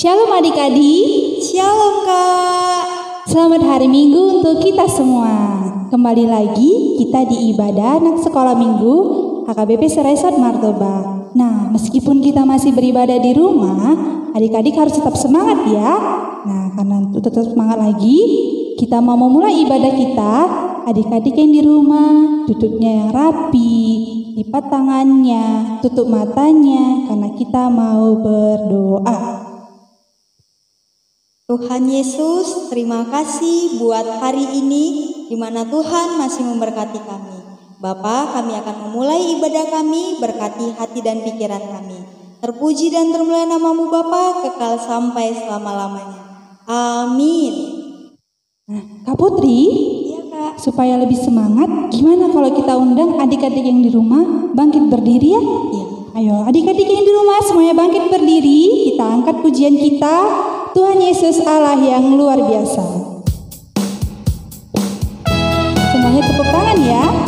Shalom adik-adik. Shalom Kak. Selamat hari Minggu untuk kita semua. Kembali lagi kita di ibadah anak sekolah minggu HKBP Seresot Martoba. Nah, meskipun kita masih beribadah di rumah, adik-adik harus tetap semangat ya. Nah, karena untuk tetap semangat lagi, kita mau memulai ibadah kita. Adik-adik yang di rumah, duduknya yang rapi, lipat tangannya, tutup matanya, karena kita mau berdoa. Tuhan Yesus, terima kasih buat hari ini di mana Tuhan masih memberkati kami. Bapa, kami akan memulai ibadah kami, berkati hati dan pikiran kami. Terpuji dan termulia namamu Bapa, kekal sampai selama-lamanya. Amin. Nah, Kak Putri, Iya Kak. supaya lebih semangat, gimana kalau kita undang adik-adik yang di rumah bangkit berdiri ya? Iya. Ayo, adik-adik yang di rumah semuanya bangkit berdiri. Kita angkat pujian kita. Tuhan Yesus Allah yang luar biasa. Semuanya tepuk tangan ya.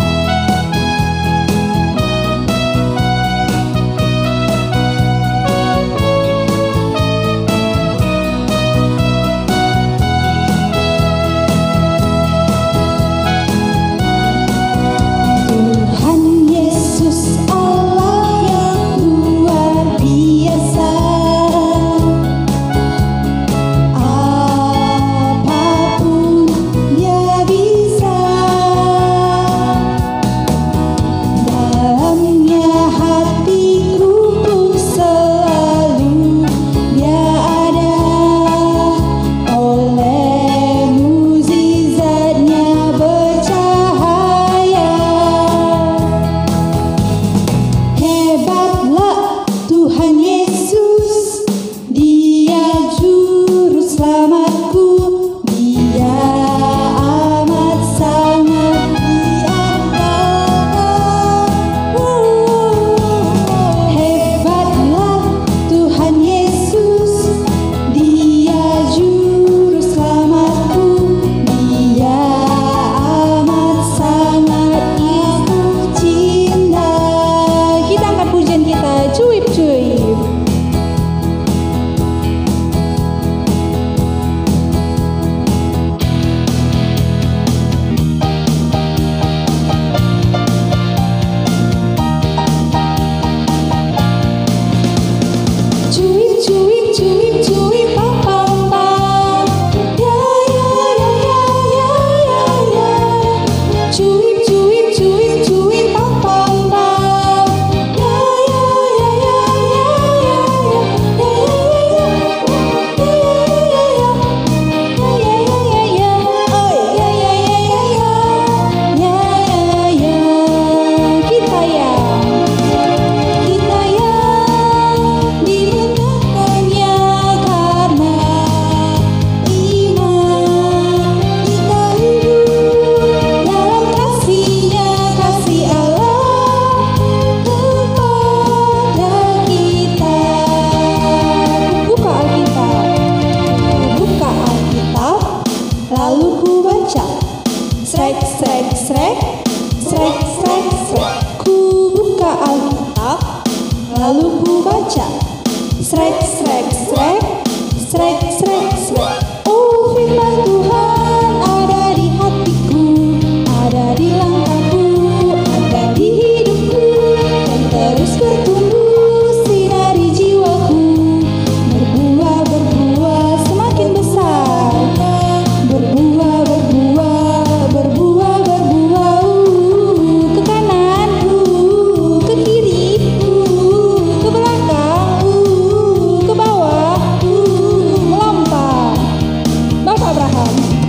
Abraham.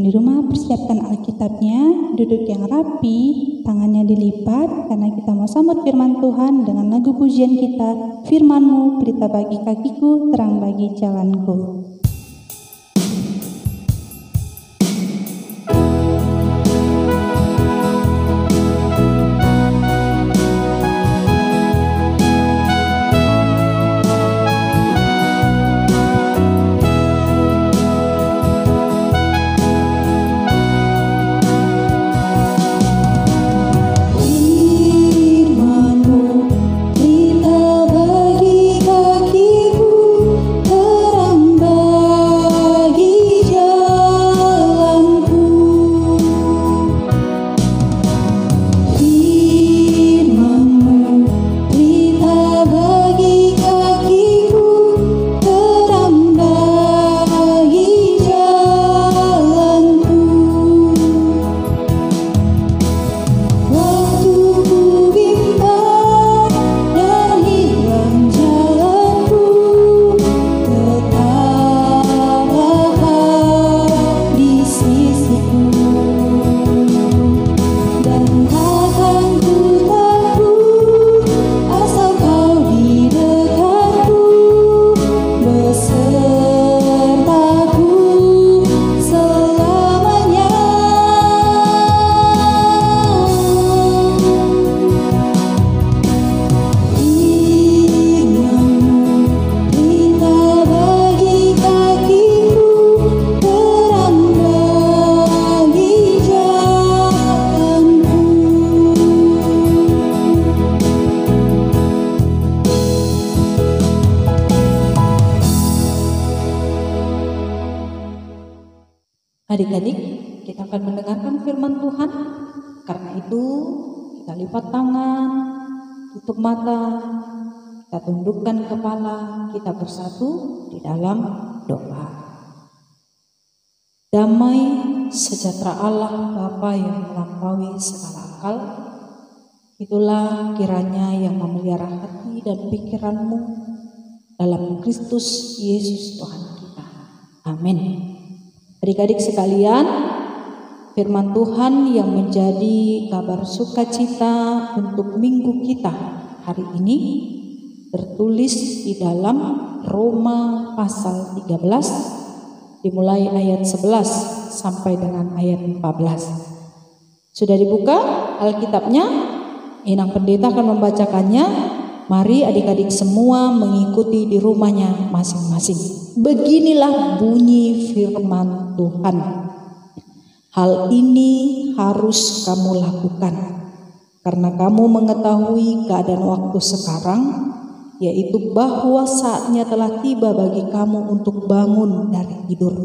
Yang di rumah persiapkan Alkitabnya, duduk yang rapi, tangannya dilipat karena kita mau sambut firman Tuhan dengan lagu pujian kita, firman-Mu berita bagi kakiku, terang bagi jalanku. Adik-adik, kita akan mendengarkan firman Tuhan. Karena itu, kita lipat tangan, tutup mata, kita tundukkan kepala, kita bersatu di dalam doa. Damai sejahtera Allah Bapa yang melampaui segala akal, itulah kiranya yang memelihara hati dan pikiranmu dalam Kristus Yesus Tuhan kita. Amin. Adik-adik sekalian, firman Tuhan yang menjadi kabar sukacita untuk minggu kita hari ini tertulis di dalam Roma pasal 13 dimulai ayat 11 sampai dengan ayat 14. Sudah dibuka Alkitabnya? Inang Pendeta akan membacakannya. Mari adik-adik semua mengikuti di rumahnya masing-masing. Beginilah bunyi firman Tuhan. Hal ini harus kamu lakukan karena kamu mengetahui keadaan waktu sekarang, yaitu bahwa saatnya telah tiba bagi kamu untuk bangun dari tidur.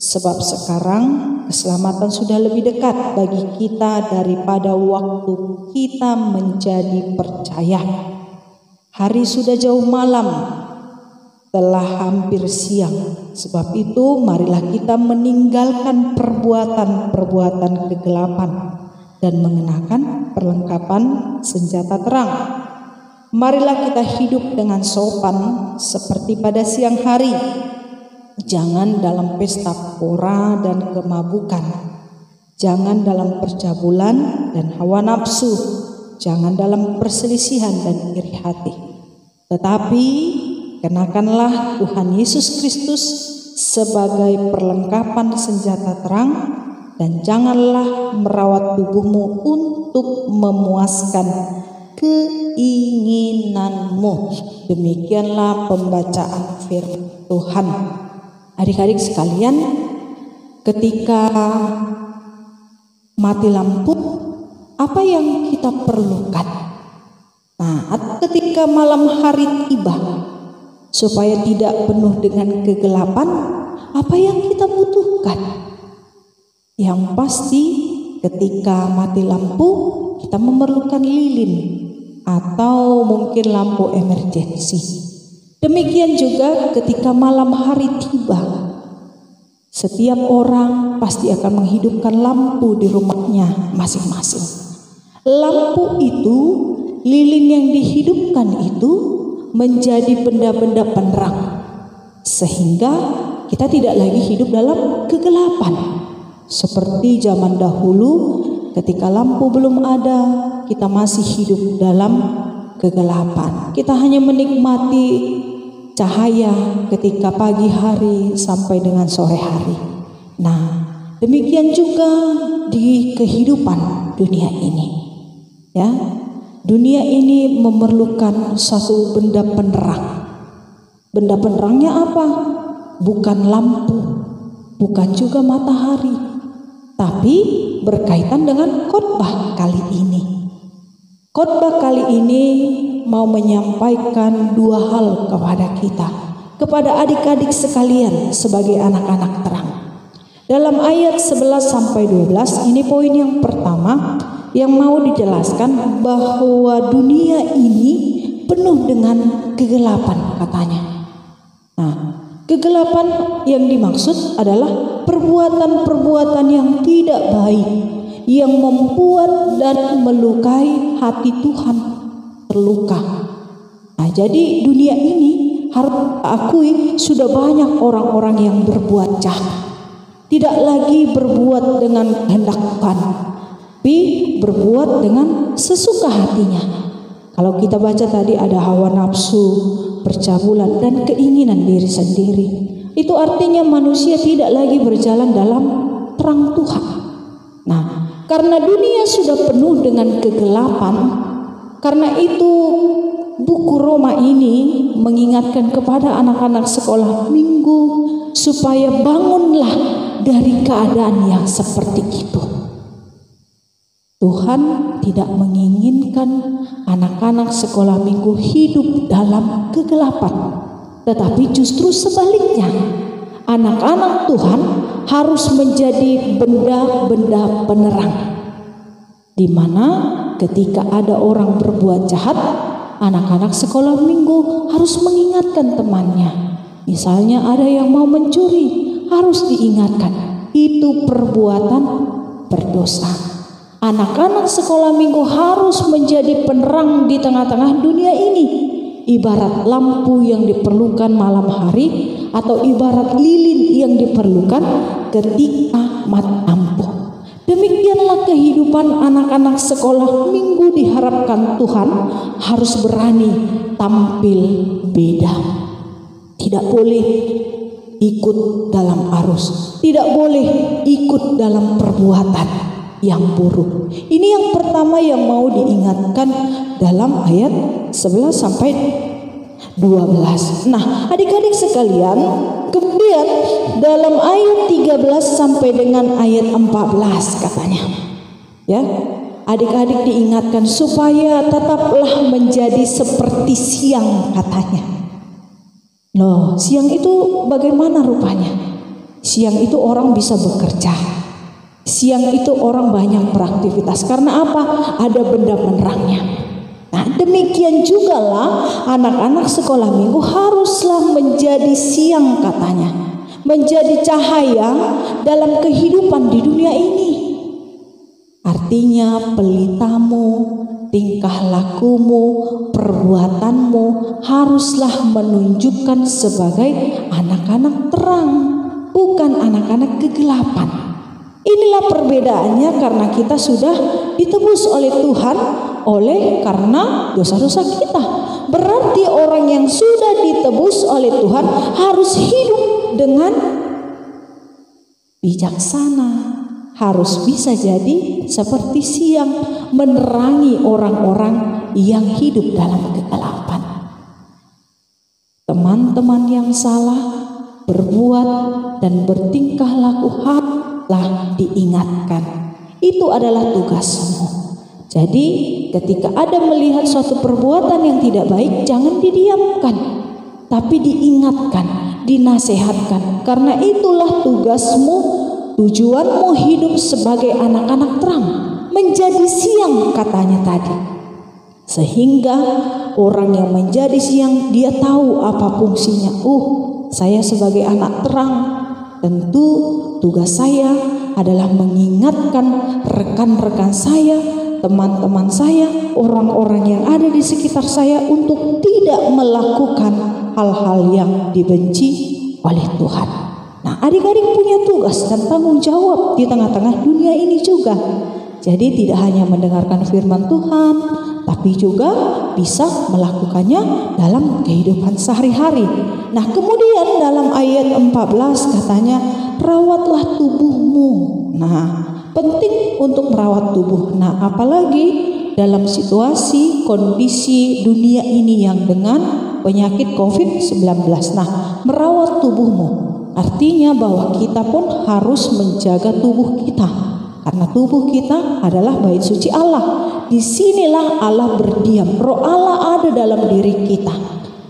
Sebab sekarang keselamatan sudah lebih dekat bagi kita daripada waktu kita menjadi percaya. Hari sudah jauh malam, telah hampir siang. Sebab itu marilah kita meninggalkan perbuatan-perbuatan kegelapan dan mengenakan perlengkapan senjata terang. Marilah kita hidup dengan sopan seperti pada siang hari. Jangan dalam pesta pora dan kemabukan. Jangan dalam percabulan dan hawa nafsu. Jangan dalam perselisihan dan iri hati. Tetapi kenakanlah Tuhan Yesus Kristus sebagai perlengkapan senjata terang, dan janganlah merawat tubuhmu untuk memuaskan keinginanmu. Demikianlah pembacaan firman Tuhan. Adik-adik sekalian, ketika mati lampu, apa yang kita perlukan? Nah, ketika malam hari tiba, supaya tidak penuh dengan kegelapan, apa yang kita butuhkan? Yang pasti ketika mati lampu, kita memerlukan lilin atau mungkin lampu emergensi. Demikian juga ketika malam hari tiba, setiap orang pasti akan menghidupkan lampu di rumahnya masing-masing. Lampu itu, lilin yang dihidupkan itu menjadi benda-benda penerang, sehingga kita tidak lagi hidup dalam kegelapan. Seperti zaman dahulu ketika lampu belum ada, kita masih hidup dalam kegelapan. Kita hanya menikmati cahaya ketika pagi hari sampai dengan sore hari. Nah, demikian juga di kehidupan dunia ini. Ya, dunia ini memerlukan satu benda penerang. Benda penerangnya apa? Bukan lampu, bukan juga matahari, tapi berkaitan dengan khotbah kali ini. Khotbah kali ini mau menyampaikan dua hal kepada kita, kepada adik-adik sekalian sebagai anak-anak terang. Dalam ayat 11 sampai 12 ini poin yang pertama yang mau dijelaskan, bahwa dunia ini penuh dengan kegelapan katanya. Nah, kegelapan yang dimaksud adalah perbuatan-perbuatan yang tidak baik, yang membuat dan melukai hati Tuhan terluka. Nah, jadi dunia ini harus akui sudah banyak orang-orang yang berbuat jahat. Tidak lagi berbuat dengan kehendak Tuhan, tapi berbuat dengan sesuka hatinya. Kalau kita baca tadi ada hawa nafsu, percabulan, dan keinginan diri sendiri. Itu artinya manusia tidak lagi berjalan dalam terang Tuhan. Nah, karena dunia sudah penuh dengan kegelapan, karena itu buku Roma ini mengingatkan kepada anak-anak sekolah minggu supaya bangunlah dari keadaan yang seperti itu. Tuhan tidak menginginkan anak-anak sekolah minggu hidup dalam kegelapan, tetapi justru sebaliknya, anak-anak Tuhan harus menjadi benda-benda penerang, di mana ketika ada orang berbuat jahat, anak-anak sekolah minggu harus mengingatkan temannya. Misalnya ada yang mau mencuri, harus diingatkan, itu perbuatan berdosa. Anak-anak sekolah minggu harus menjadi penerang di tengah-tengah dunia ini, ibarat lampu yang diperlukan malam hari, atau ibarat lilin yang diperlukan ketika mati lampu. Demikianlah kehidupan anak-anak sekolah minggu diharapkan Tuhan harus berani tampil beda. Tidak boleh ikut dalam arus, tidak boleh ikut dalam perbuatan yang buruk. Ini yang pertama yang mau diingatkan dalam ayat 11 sampai 12. Nah, adik-adik sekalian, kemudian dalam ayat 13 sampai dengan ayat 14 katanya, ya, adik-adik diingatkan supaya tetaplah menjadi seperti siang katanya. Loh, siang itu bagaimana rupanya? Siang itu orang bisa bekerja. Siang itu orang banyak beraktivitas. Karena apa? Ada benda penerangnya. Nah, demikian jugalah anak-anak sekolah minggu haruslah menjadi siang katanya, menjadi cahaya dalam kehidupan di dunia ini. Artinya pelitamu, tingkah lakumu, perbuatanmu haruslah menunjukkan sebagai anak-anak terang, bukan anak-anak kegelapan. Inilah perbedaannya, karena kita sudah ditebus oleh Tuhan karena dosa-dosa kita. Berarti orang yang sudah ditebus oleh Tuhan harus hidup dengan bijaksana, harus bisa jadi seperti siang, menerangi orang-orang yang hidup dalam kegelapan. Teman-teman yang salah berbuat dan bertingkah laku haruslah diingatkan. Itu adalah tugasmu. Jadi ketika ada melihat suatu perbuatan yang tidak baik, jangan didiamkan, tapi diingatkan, dinasehatkan. Karena itulah tugasmu, tujuanmu hidup sebagai anak-anak terang, menjadi siang katanya tadi. Sehingga orang yang menjadi siang, dia tahu apa fungsinya. Saya sebagai anak terang, tentu tugas saya adalah mengingatkan rekan-rekan saya, teman-teman saya, orang-orang yang ada di sekitar saya untuk tidak melakukan hal-hal yang dibenci oleh Tuhan. Nah, adik-adik punya tugas dan tanggung jawab di tengah-tengah dunia ini juga. Jadi tidak hanya mendengarkan firman Tuhan, tapi juga bisa melakukannya dalam kehidupan sehari-hari. Nah, kemudian dalam ayat 14 katanya, rawatlah tubuhmu. Nah, penting untuk merawat tubuh. Nah, apalagi dalam situasi kondisi dunia ini yang dengan penyakit COVID-19. Nah, merawat tubuhmu artinya bahwa kita pun harus menjaga tubuh kita, karena tubuh kita adalah bait suci Allah. Disinilah Allah berdiam, Roh Allah ada dalam diri kita.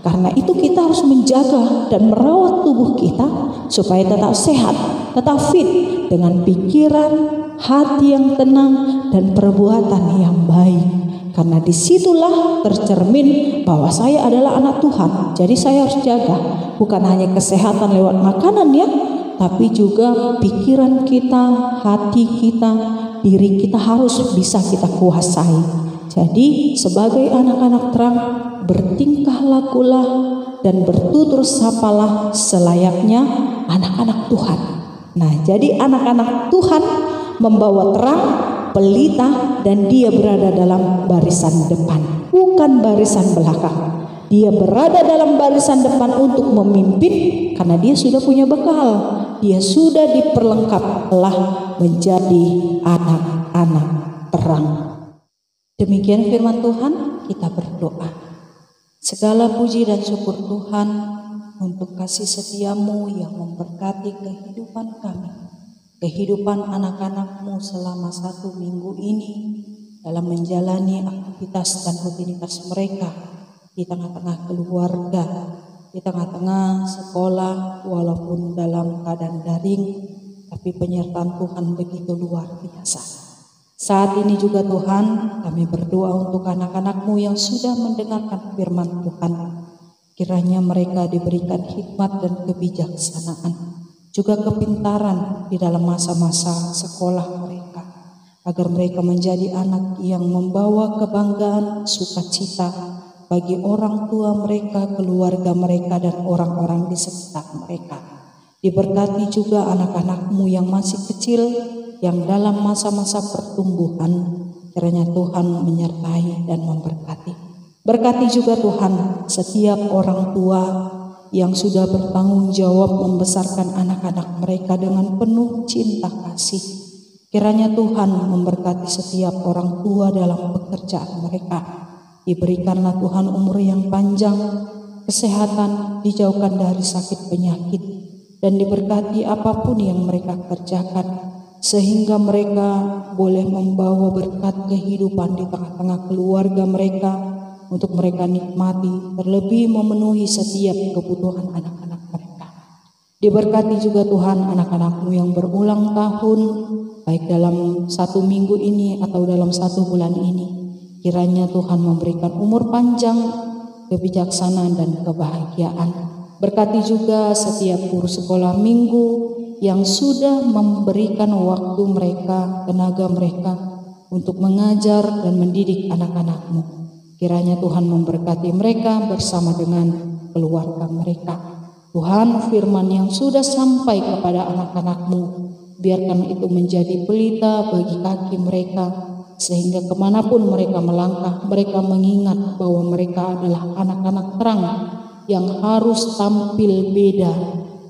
Karena itu kita harus menjaga dan merawat tubuh kita supaya tetap sehat, tetap fit, dengan pikiran, hati yang tenang, dan perbuatan yang baik. Karena disitulah tercermin bahwa saya adalah anak Tuhan. Jadi saya harus jaga, bukan hanya kesehatan lewat makanan ya, tapi juga pikiran kita, hati kita, diri kita harus bisa kita kuasai. Jadi sebagai anak-anak terang, bertingkah lakulah dan bertutur sapalah selayaknya anak-anak Tuhan. Nah, jadi anak-anak Tuhan membawa terang, pelita, dan dia berada dalam barisan depan, bukan barisan belakang. Dia berada dalam barisan depan untuk memimpin karena dia sudah punya bekal. Dia sudah diperlengkap telah menjadi anak-anak terang. Demikian firman Tuhan, kita berdoa. Segala puji dan syukur Tuhan untuk kasih setiamu yang memberkati kehidupan kami, kehidupan anak-anakmu selama 1 minggu ini dalam menjalani aktivitas dan rutinitas mereka di tengah-tengah keluarga, di tengah-tengah sekolah, walaupun dalam keadaan daring, tapi penyertaan Tuhan begitu luar biasa. Saat ini juga Tuhan, kami berdoa untuk anak-anak-Mu yang sudah mendengarkan firman Tuhan. Kiranya mereka diberikan hikmat dan kebijaksanaan, juga kepintaran di dalam masa-masa sekolah mereka, agar mereka menjadi anak yang membawa kebanggaan, sukacita bagi orang tua mereka, keluarga mereka, dan orang-orang di sekitar mereka. Diberkati juga anak-anak-Mu yang masih kecil, yang dalam masa-masa pertumbuhan. Kiranya Tuhan menyertai dan memberkati. Berkati juga Tuhan setiap orang tua yang sudah bertanggung jawab membesarkan anak-anak mereka dengan penuh cinta kasih. Kiranya Tuhan memberkati setiap orang tua dalam pekerjaan mereka. Diberikanlah Tuhan umur yang panjang, kesehatan, dijauhkan dari sakit penyakit, dan diberkati apapun yang mereka kerjakan, sehingga mereka boleh membawa berkat kehidupan di tengah-tengah keluarga mereka untuk mereka nikmati, terlebih memenuhi setiap kebutuhan anak-anak mereka. Diberkati juga Tuhan anak-anak-Mu yang berulang tahun, baik dalam 1 minggu ini atau dalam 1 bulan ini. Kiranya Tuhan memberikan umur panjang, kebijaksanaan, dan kebahagiaan. Berkati juga setiap guru sekolah minggu yang sudah memberikan waktu mereka, tenaga mereka untuk mengajar dan mendidik anak-anak-Mu. Kiranya Tuhan memberkati mereka bersama dengan keluarga mereka. Tuhan, firman yang sudah sampai kepada anak-anak-Mu, biarkan itu menjadi pelita bagi kaki mereka, sehingga kemanapun mereka melangkah, mereka mengingat bahwa mereka adalah anak-anak terang yang harus tampil beda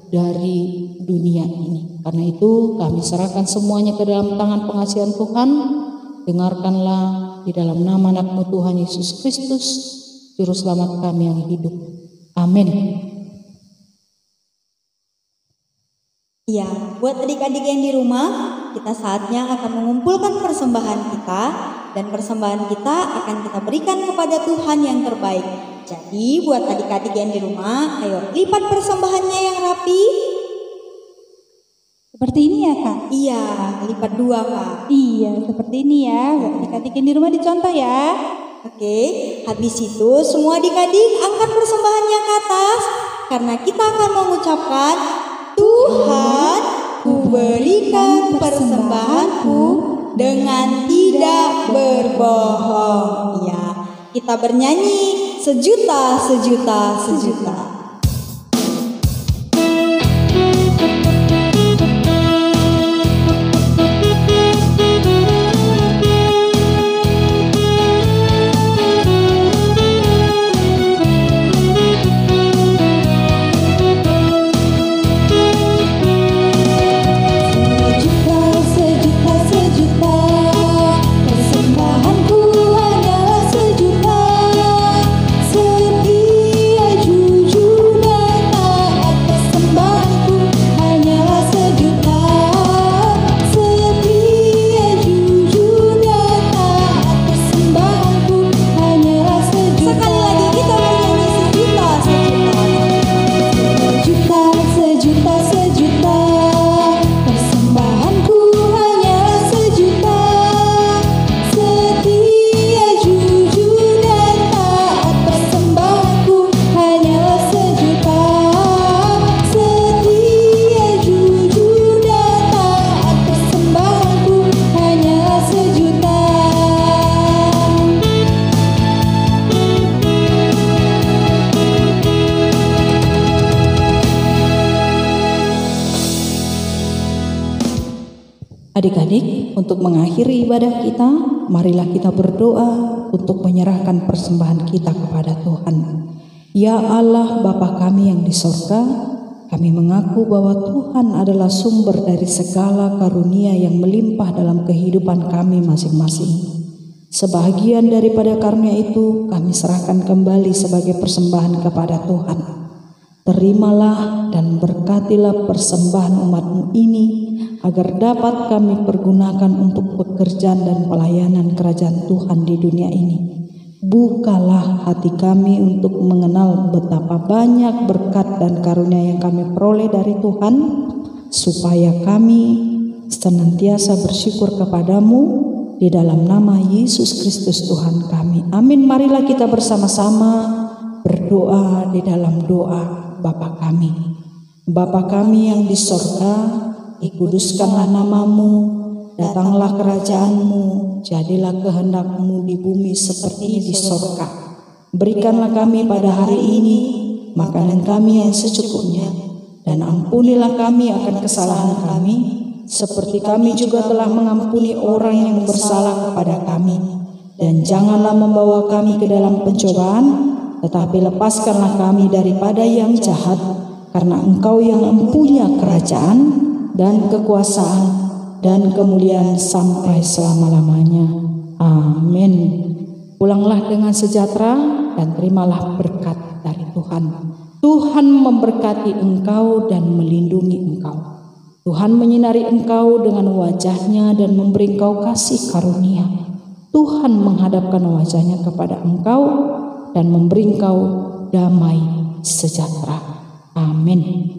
dari dunia ini. Karena itu kami serahkan semuanya ke dalam tangan pengasihan Tuhan. Dengarkanlah di dalam nama anak-Mu Tuhan Yesus Kristus, Juru Selamat kami yang hidup. Amin. Ya, buat adik-adik yang di rumah, kita saatnya akan mengumpulkan persembahan kita, dan persembahan kita akan kita berikan kepada Tuhan yang terbaik. Jadi buat adik-adik yang di rumah, ayo lipat persembahannya yang rapi. Seperti ini ya Kak? Iya, lipat 2 Kak. Iya, seperti ini ya. Buat adik-adik yang di rumah dicontoh ya. Oke, habis itu semua adik-adik angkat persembahannya ke atas, karena kita akan mengucapkan, Tuhan, ku berikan persembahanku dengan tidak berbohong. Ya, kita bernyanyi sejuta, sejuta, sejuta. Adik-adik, untuk mengakhiri ibadah kita, marilah kita berdoa untuk menyerahkan persembahan kita kepada Tuhan. Ya Allah, Bapa kami yang di sorga, kami mengaku bahwa Tuhan adalah sumber dari segala karunia yang melimpah dalam kehidupan kami masing-masing. Sebahagian daripada karunia itu kami serahkan kembali sebagai persembahan kepada Tuhan. Terimalah dan berkatilah persembahan umat-Mu ini, agar dapat kami pergunakan untuk pekerjaan dan pelayanan kerajaan Tuhan di dunia ini. Bukalah hati kami untuk mengenal betapa banyak berkat dan karunia yang kami peroleh dari Tuhan, supaya kami senantiasa bersyukur kepadamu di dalam nama Yesus Kristus Tuhan kami. Amin. Marilah kita bersama-sama berdoa di dalam doa Bapa kami. Bapa kami yang di sorga, dikuduskanlah namamu, datanglah kerajaanmu, jadilah kehendak-Mu di bumi seperti di sorga. Berikanlah kami pada hari ini makanan kami yang secukupnya, dan ampunilah kami akan kesalahan kami, seperti kami juga telah mengampuni orang yang bersalah kepada kami. Dan janganlah membawa kami ke dalam pencobaan, tetapi lepaskanlah kami daripada yang jahat, karena Engkau yang mempunyai kerajaan dan kekuasaan dan kemuliaan sampai selama-lamanya. Amin. Pulanglah dengan sejahtera dan terimalah berkat dari Tuhan. Tuhan memberkati engkau dan melindungi engkau. Tuhan menyinari engkau dengan wajah-Nya dan memberi engkau kasih karunia. Tuhan menghadapkan wajah-Nya kepada engkau dan memberi engkau damai sejahtera. Amin.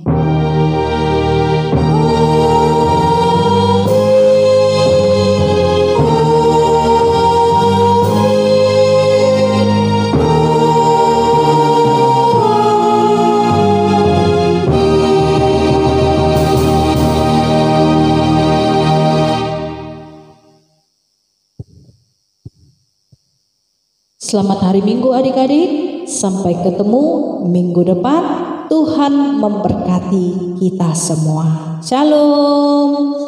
Selamat hari Minggu adik-adik, sampai ketemu minggu depan. Tuhan memberkati kita semua. Shalom.